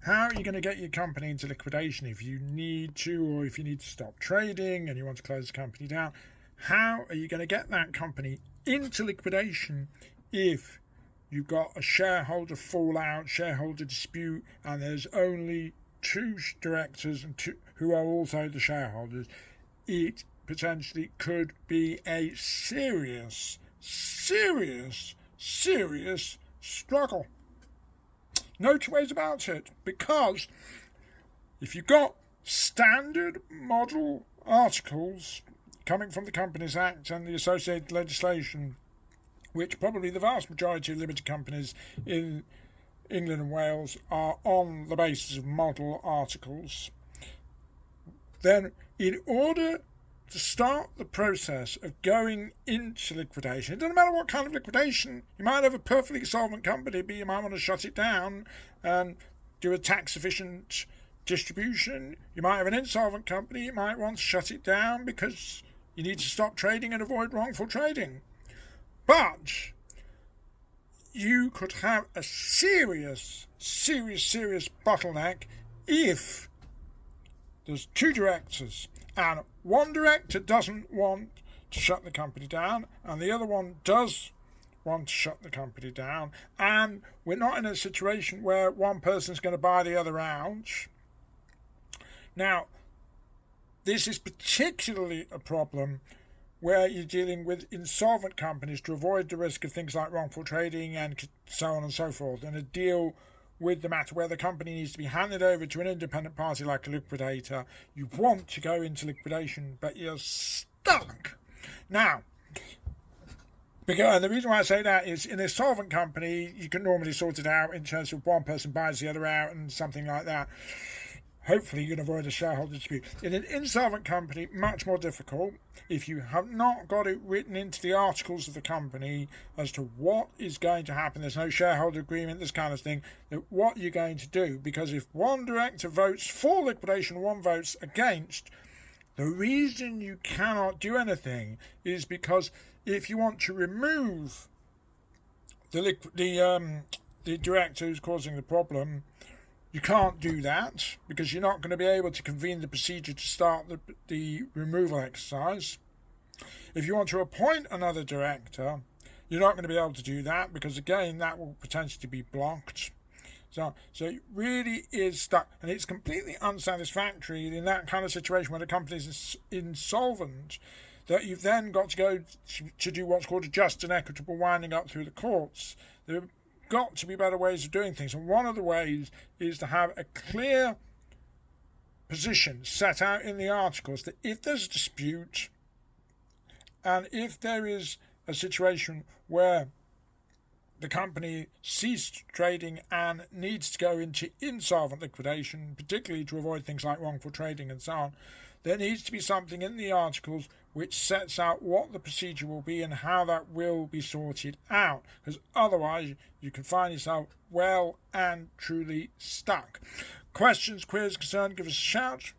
How are you going to get your company into liquidation if you need to, or if you need to stop trading and you want to close the company down? How are you going to get that company into liquidation if you've got a shareholder fallout, shareholder dispute, and there's only two directors and two who are also the shareholders? It potentially could be a serious struggle. No two ways about it, because if you've got standard model articles coming from the Companies Act and the associated legislation, which probably the vast majority of limited companies in England and Wales are on the basis of model articles, then in order to start the process of going into liquidation, it doesn't matter what kind of liquidation. You might have a perfectly solvent company, but you might want to shut it down and do a tax-efficient distribution. You might have an insolvent company. You might want to shut it down because you need to stop trading and avoid wrongful trading. But you could have a serious bottleneck if there's two directors and one director doesn't want to shut the company down and the other one does want to shut the company down, and we're not in a situation where one person's going to buy the other out. Now, this is particularly a problem where you're dealing with insolvent companies to avoid the risk of things like wrongful trading and so on and so forth, and a deal with the matter where the company needs to be handed over to an independent party like a liquidator. You want to go into liquidation, but you're stuck. Now, and the reason why I say that is in a solvent company, you can normally sort it out in terms of one person buys the other out and something like that. Hopefully you can avoid a shareholder dispute. In an insolvent company, much more difficult. If you have not got it written into the articles of the company as to what is going to happen, there's no shareholder agreement, this kind of thing, that what you're going to do, because if one director votes for liquidation, one votes against, the reason you cannot do anything is because if you want to remove the director who's causing the problem, you can't do that because you're not going to be able to convene the procedure to start the removal exercise. If you want to appoint another director, you're not going to be able to do that because, again, that will potentially be blocked. So it really is stuck, and it's completely unsatisfactory in that kind of situation when a company is insolvent that you've then got to go to do what's called a just and equitable winding up through the courts. There have got to be better ways of doing things, and one of the ways is to have a clear position set out in the articles that if there's a dispute and if there is a situation where the company ceased trading and needs to go into insolvent liquidation, particularly to avoid things like wrongful trading and so on, there needs to be something in the articles which sets out what the procedure will be and how that will be sorted out, because otherwise you can find yourself well and truly stuck. Questions, queries, concerns, give us a shout.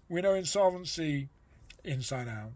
We know insolvency inside out.